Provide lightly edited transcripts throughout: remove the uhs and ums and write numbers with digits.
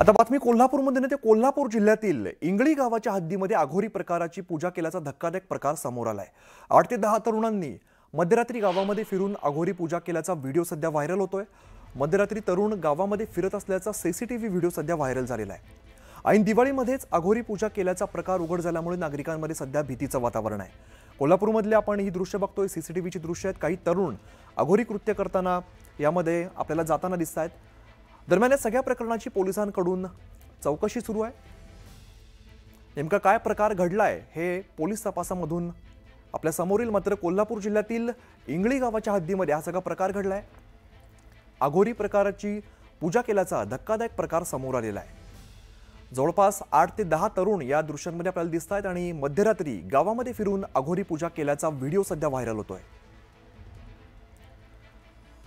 आता बातमी कोल्हापूरमध्ये ते कोल्हापूर जिल्ह्यातील इंगळी गावाच्या हद्दीमध्ये अघोरी प्रकाराची पूजा केल्याचा धक्कादायक प्रकार समोर आलाय। 8 ते 10 तरुणांनी मध्यरात्री गावामध्ये फिरून अघोरी पूजा केल्याचा व्हिडिओ सध्या व्हायरल होतोय। मध्यरात्री तरुण गावामध्ये फिरत असल्याचा सीसीटीव्ही व्हिडिओ सध्या व्हायरल झालेला आहे। ऐन दिवाळीमध्येच अघोरी पूजा केल्याचा प्रकार उघड झाल्यामुळे नागरिकांमध्ये सध्या भीतीचं वातावरण आहे। कोल्हापूरमधले आपण ही दृश्य बघतोय, सीसीटीव्हीची दृश्य आहेत। काही तरुण अघोरी कृत्य करताना यामध्ये आपल्याला जाताना दिसतात। दरम्यान या सगळ्या प्रकरणाची पोलिसांकडून चौकशी सुरू आहे। नेमका काय प्रकार घडलाय हे पोलीस तपासामधून आपल्या समोरील, मात्र कोल्हापूर जिल्ह्यातील इंगळी गावाच्या हद्दीमध्ये हा सगळा प्रकार घडलाय। अघोरी प्रकाराची पूजा केल्याचा धक्कादायक प्रकार समोर आलेला आहे। जवळपास 8 ते 10 तरुण या दृश्यांमध्ये आपल्याला दिसतात आणि मध्यरात्री गावामध्ये फिरून अघोरी पूजा केल्याचा व्हिडिओ सध्या व्हायरल होतोय।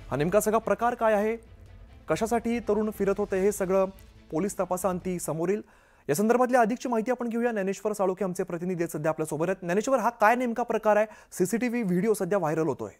हा नेमका सगळा प्रकार काय आहे, कशासाठी तरुण फिरत होते, हे सगळं पोलीस तपासांती समोर येईल। या संदर्भातली अधिकची माहिती आपण घेऊया। ज्ञानेश्वर साळुंखे आमचे प्रतिनिधी सध्या आपल्या सोबत आहेत। ज्ञानेश्वर, हा काय नेमका प्रकार आहे? सीसीटीव्ही व्हिडिओ सध्या व्हायरल होतोय।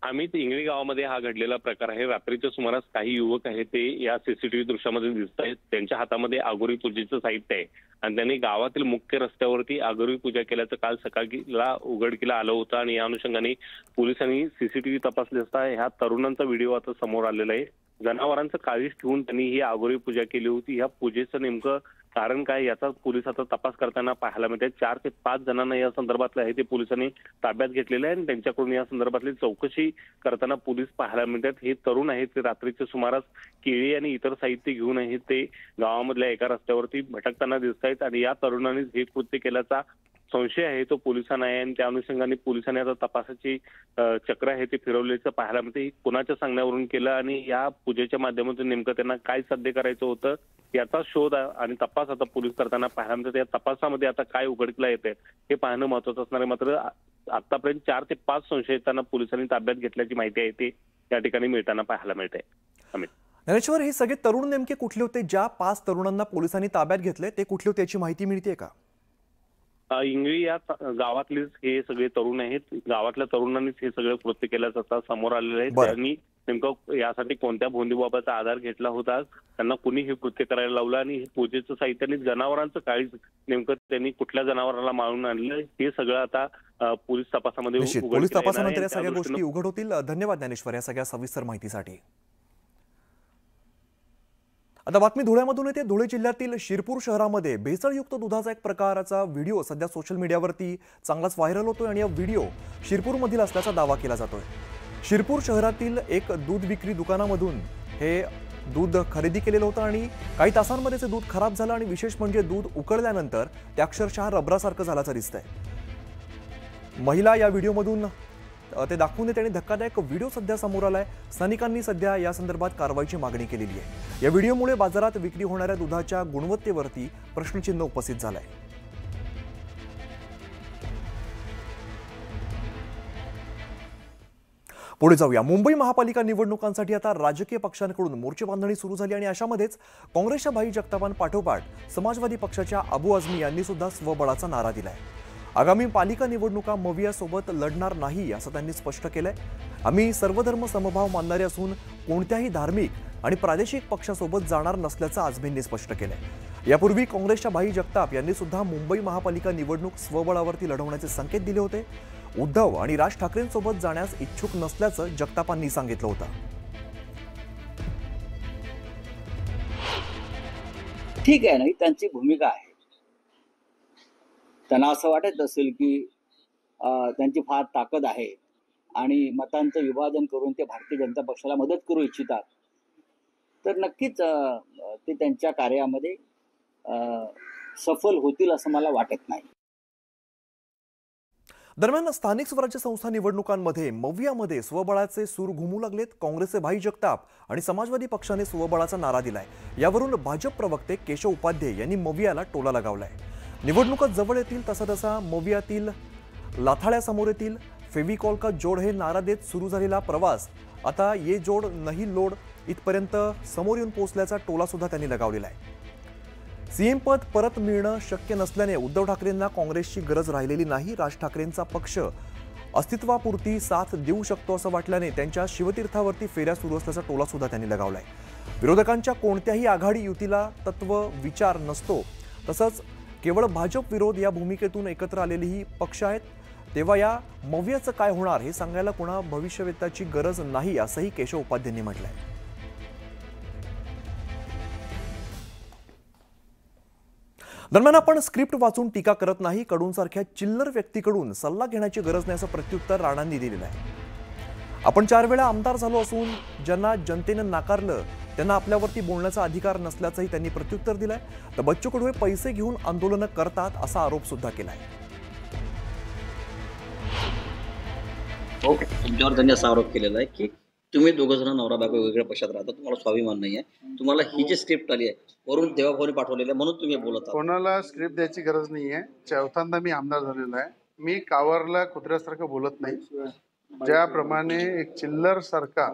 आम्ही इंगळी गावामध्ये हा घडलेला प्रकार आहे। रात्रीच्या सुमारास काही युवक आहेत ते या सीसीटीव्ही दृश्यामध्ये दिसत आहेत। त्यांच्या हातामध्ये अघोरी पूजेचं साहित्य आहे आणि त्यांनी गावातील मुख्य रस्त्यावरती अघोरी पूजा केल्याचं काल सकाळीला उघडकीला आलं होतं आणि या अनुषंगाने पोलिसांनी सीसीटीव्ही तपासले असता ह्या तरुणांचा व्हिडिओ आता समोर आलेला आहे। जनावरांचं काळीज ठेवून त्यांनी ही अघोरी पूजा केली होती। या पूजेचं नेमकं कारण काय याचा पोलीस आता तपास करताना पाहायला मिळते। 4 ते 5 जणांना या संदर्भातलं आहे ते पोलिसांनी ताब्यात घेतलेलं आहे आणि त्यांच्याकडून या संदर्भातली चौकशी करताना पोलीस पाहायला मिळतात। हे तरुण आहेत ते रात्रीच्या सुमारास केळी आणि इतर साहित्य घेऊन आहेत ते गावामधल्या एका रस्त्यावरती भटकताना दिसत आहेत आणि या तरुणांनीच हे कृत्य केल्याचा संशय आहे तो पोलिसांना आहे आणि त्या अनुषंगाने पोलिसांनी आता तपासाची चक्र आहे ते फिरवल्याचं पाहायला मिळते। कुणाच्या सांगण्यावरून केलं आणि या पूजेच्या माध्यमातून नेमकं त्यांना काय साध्य करायचं होतं याचा शोध आणि तपास आता पोलीस करताना पाहायला मिळते। या तपासामध्ये आता काय उघडकीला येते हे पाहणं महत्त्वाचं असणार आहे। मात्र आतापर्यंत 4 ते 5 संशयितांना पोलिसांनी ताब्यात घेतल्याची माहिती आहे ते या ठिकाणी मिळताना पाहायला मिळते। अमित, ज्ञानेश्वर, हे सगळे तरुण नेमके कुठले होते? ज्या 5 तरुणांना पोलिसांनी ताब्यात घेतले ते कुठले होते याची माहिती मिळते का? इंगळी या गावातलेच हे सगळे तरुण आहेत। गावातल्या तरुणांनीच हे सगळं कृत्य केल्याचं आता समोर आलेलं आहे। त्यांनी नेमकं यासाठी कोणत्या भोंदीबाबाचा आधार घेतला होता, त्यांना कुणी हे कृत्य करायला लावलं आणि पूजेचं साहित्याने जनावरांचं काळीज नेमकं त्यांनी कुठल्या जनावराला मारून आणलं हे सगळं आता पोलीस तपासामध्ये पोलीस तपासानंतर या सगळ्या गोष्टी उघड होतील। धन्यवाद ज्ञानेश्वर या सगळ्या सविस्तर माहितीसाठी। आता बातमी धुळ्यामधून येते। धुळे जिल्ह्यातील शिरपूर शहरामध्ये भेसळयुक्त दुधाचा एक प्रकारचा व्हिडिओ सध्या सोशल मीडियावरती चांगलाच व्हायरल होतोय आणि हा व्हिडिओ शिरपूरमधील असल्याचा दावा केला जातोय। शिरपूर शहरातील एक दूध विक्री दुकानामधून हे दूध खरेदी केलेलं होतं आणि काही तासांमध्ये ते दूध खराब झालं आणि विशेष म्हणजे दूध उकळल्यानंतर ते अक्षरशः रबरासारखं झाल्याचं दिसतंय। महिला या व्हिडिओमधून ते दाखवून देते आणि धक्कादायक व्हिडिओ सध्या समोर आलाय। स्थानिकांनी सध्या या संदर्भात कारवाईची मागणी केलेली आहे। या व्हिडिओमुळे बाजारात विक्री होणाऱ्या दुधाच्या गुणवत्तेवरती प्रश्नचिन्ह उपस्थित झालंय। पुढे जाऊया। मुंबई महापालिका निवडणुकांसाठी आता राजकीय पक्षांकडून मोर्चे बांधणी सुरू झाली आणि अशामध्येच काँग्रेसच्या भाई जगतापांपाठोपाठ समाजवादी पक्षाच्या अबू आझमी यांनी सुद्धा स्वबळाचा नारा दिलाय। आगामी पालिका निवडणुका मवियासोबत लढणार नाही असं त्यांनी स्पष्ट केलंय। आम्ही सर्वधर्म समभाव मानणारे असून कोणत्याही धार्मिक आणि प्रादेशिक पक्षासोबत जाणार नसल्याचं आझमींनी स्पष्ट केलंय। यापूर्वी काँग्रेसच्या भाई जगताप यांनी सुद्धा मुंबई महापालिका निवडणूक स्वबळावरती लढवण्याचे संकेत दिले होते। उद्धव आणि राज ठाकरेंसोबत जाण्यास इच्छुक नसल्याचं जगतापांनी सांगितलं होतं। ठीक आहे ना, ही त्यांची भूमिका आहे। त्यांना असं वाटत असेल की त्यांची फार ताकद आहे आणि मतांचं विभाजन करून ते भारतीय जनता पक्षाला मदत करू इच्छितात, तर नक्कीच ते त्यांच्या कार्यामध्ये सफल होतील असं मला वाटत नाही। दरम्यान स्थानिक स्वराज्य संस्था निवडणुकांमध्ये मवियामध्ये स्वबळाचे सूर घुमू लागलेत। काँग्रेसचे भाई जगताप आणि समाजवादी पक्षाने स्वबळाचा नारा दिलाय। यावरून भाजप प्रवक्ते केशव उपाध्ये यांनी मवियाला टोला लगावलाय। निवडणुका जवळ येतील तसा तसा मवियातील लाथाळ्या समोर येतील। फेविकॉल का जोड हे नारा देत सुरू झालेला प्रवास आता ये जोड नहीं लोड इथपर्यंत समोर येऊन पोहोचल्याचा टोला सुद्धा त्यांनी लगावलेला आहे। सीएम पद परत मिळणं शक्य नसल्याने उद्धव ठाकरेंना काँग्रेसची गरज राहिलेली नाही। राज ठाकरेंचा पक्ष अस्तित्वापुरती साथ देऊ शकतो असं वाटल्याने त्यांच्या शिवतीर्थावरती फेऱ्या सुरू असल्याचा टोला सुद्धा त्यांनी लगावलाय। विरोधकांच्या कोणत्याही आघाडी युतीला तत्व विचार नसतो, तसंच केवळ भाजप विरोध या भूमिकेतून एकत्र आलेली ही पक्ष आहेत, तेव्हा या मव्याचं काय होणार हे सांगायला कोणा भविष्यवेत्याची गरज नाही, असंही केशव उपाध्यांनी म्हटलंय. दरम्यान आपण स्क्रिप्ट वाचून टीका करत नाही, कडूंसारख्या चिल्लर व्यक्तीकडून सल्ला घेण्याची गरज नाही असं प्रत्युत्तर राणांनी दिलेलं आहे. आपण 4 वेळा आमदार झालो असून ज्यांना जनतेनं नाकारलं त्यांना आपल्यावरती बोलण्याचा अधिकार नसल्याचंही त्यांनी प्रत्युत्तर दिलंय. तर बच्चू कडू हे पैसे घेऊन आंदोलनं करतात असा आरोप सुद्धा केलाय. ओके, तुमच्यावर त्यांनी असा आरोप केलेला आहे की तुम्ही दोघं जण नवरा बायको वेगवेगळ्या पक्षात राहता, तुम्हाला स्वाभिमान नाही आहे, तुम्हाला ही जी स्क्रिप्ट आली आहे वरून देवाभाऊनी पाठवलेली आहे म्हणून तुम्ही बोलत आहात. कोणाला स्क्रिप्ट द्यायची गरज नाही आहे. चौथ्यांदा मी आमदार झालेलो आहे. मी कावरला कुत्र्यासारखं बोलत नाही. ज्याप्रमाणे एक चिल्लर सारखा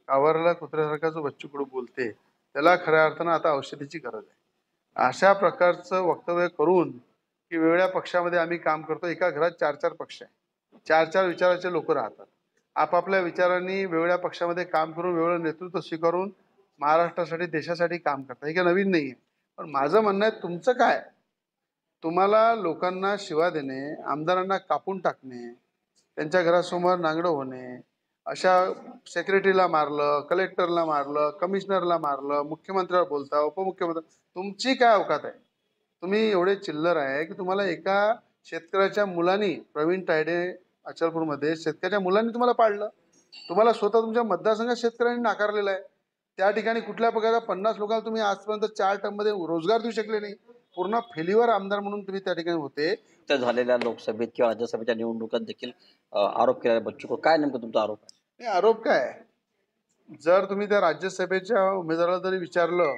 कावरला कुत्र्यासारखा जो बच्चू कडू बोलते त्याला खऱ्या अर्थानं आता औषधीची गरज आहे. अशा प्रकारचं वक्तव्य करून की वेगळ्या पक्षामध्ये आम्ही काम करतो, एका घरात 4-4 पक्ष आहे, 4-4 विचाराचे लोक राहतात, आपापल्या विचारांनी वेगळ्या पक्षामध्ये काम करून वेगळं नेतृत्व स्वीकारून महाराष्ट्रासाठी देशासाठी काम करतात. हे काही नवीन नाही आहे. पण माझं म्हणणं आहे, तुमचं काय, तुम्हाला लोकांना शिवा देणे, आमदारांना कापून टाकणे, त्यांच्या घरासमोर नांगडं होणे, अशा सेक्रेटरीला मारलं, कलेक्टरला मारलं, कमिशनरला मारलं, मुख्यमंत्र्यावर बोलता, उपमुख्यमंत्री, तुमची काय अवकात आहे? तुम्ही एवढे चिल्लर आहे की तुम्हाला एका शेतकऱ्याच्या मुलांनी, प्रवीण तायडे अचलपूरमध्ये शेतकऱ्याच्या मुलांनी तुम्हाला पाडलं. तुम्हाला स्वतः तुमच्या मतदारसंघात शेतकऱ्यांनी नाकारलेलं आहे. त्या ठिकाणी कुठल्या प्रकारच्या 50 लोकांना तुम्ही आजपर्यंत 4 टर्ममध्ये रोजगार देऊ शकले नाही. पूर्ण फेल्युअर आमदार म्हणून तुम्ही त्या ठिकाणी होते. त्या झालेल्या लोकसभेत किंवा राज्यसभेच्या निवडणुकात देखील आरोप केला बच्चू कडू, काय नेमकं तुमचा आरोप आहे? नाही, आरोप काय, जर तुम्ही त्या राज्यसभेच्या उमेदवाराला जरी विचारलं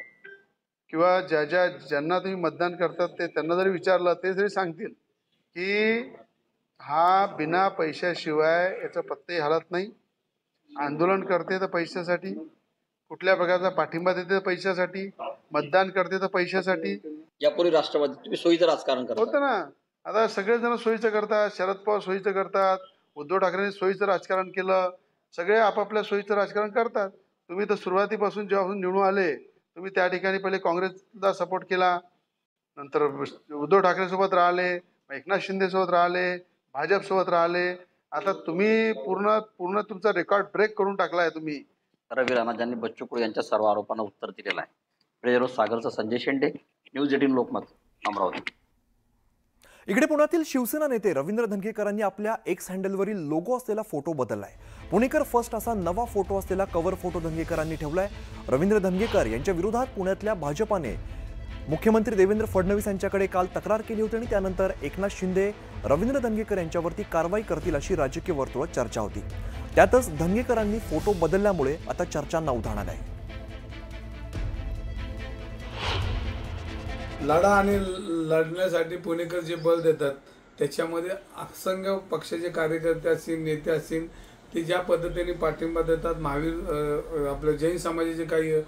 किंवा ज्यांना तुम्ही मतदान करतात ते त्यांना जरी विचारलं, ते जरी सांगतील की हा बिना पैशाशिवाय याचा पत्ते हलत नाही, आंदोलन करते तर पैशासाठी, कुठल्या प्रकारचा पाठिंबा देते पैशासाठी, मतदान करते तर पैशासाठी. यापूर्वी राष्ट्रवादी तुम्ही सोयीचं राजकारण करता होतं ना. आता सगळेजण सोयीचं करतात, शरद पवार सोयीचं करतात, उद्धव ठाकरेंनी सोयीचं राजकारण केलं, सगळे आपापल्या सोयीचं राजकारण करतात. तुम्ही तर सुरुवातीपासून जेव्हापासून निवडून आले तुम्ही त्या ठिकाणी पहिले काँग्रेसला सपोर्ट केला, नंतर उद्धव ठाकरे सोबत राहिले, एकनाथ शिंदे सोबत राहिले, भाजप सोबत राहिले. आता तुम्ही पूर्ण तुमचा रेकॉर्ड ब्रेक करून टाकलाय तुम्ही. रवी राणा ज्यांनी बच्चू कडू यांच्या सर्व आरोपांना उत्तर दिलेलं आहे. प्रेजरो सागरचा संजय शेंडे, न्यूज 18 लोकमत, अमरावती. इकडे पुण्यातील शिवसेना नेते रवींद्र धंगेकरांनी आपल्या एक्स हँडलवरील लोगो असलेला फोटो बदललाय. पुणेकर फर्स्ट असा नवा फोटो असलेला कव्हर फोटो धंगेकरांनी ठेवलाय. रवींद्र धंगेकर यांच्या विरोधात पुण्यातल्या भाजपाने मुख्यमंत्री देवेंद्र फडणवीस यांच्याकडे काल तक्रार केली होती आणि त्यानंतर एकनाथ शिंदे रवींद्र धंगेकर यांच्यावरती कारवाई करतील अशी राजकीय वर्तुळात चर्चा होती. त्यातच धंगेकरांनी फोटो बदलल्यामुळे आता चर्चांना उधाण आलंय. लढा आणि लढण्यासाठी पुणेकर जे बल देतात त्याच्यामध्ये असंख्य पक्षाचे कार्यकर्ते असतील, नेते असतील, ते ज्या पद्धतीने पाठिंबा देतात. महावीर आपल्या जैन समाजाचे काही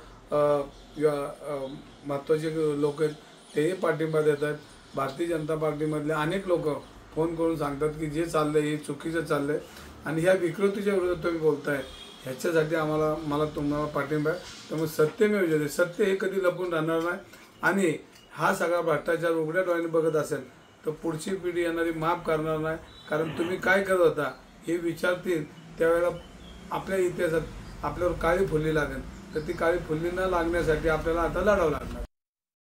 महत्त्वाचे लोक आहेत तेही पाठिंबा देतात. भारतीय जनता पार्टीमधले अनेक लोक फोन करून सांगतात की जे चाललंय हे चुकीचं चाललंय आणि ह्या विकृतीच्या विरोधात तुम्ही बोलताय, ह्याच्यासाठी मला तुम्हाला पाठिंबा आहे. त्यामुळे सत्यमेव जयते, सत्य हे कधी लपून राहणार नाही. आणि हा सगळा भ्रष्टाचार उघड्या डोळ्याने बघत असेल तर पुढची पिढी येणारी माफ करणार नाही. कारण तुम्ही काय करत होता हे विचारतील त्यावेळेला आपल्या इतिहासात आपल्यावर काळी फुल्ली लागेल. तर ती काळी फुल्ली न लागण्यासाठी आपल्याला आता लढावं लागणार.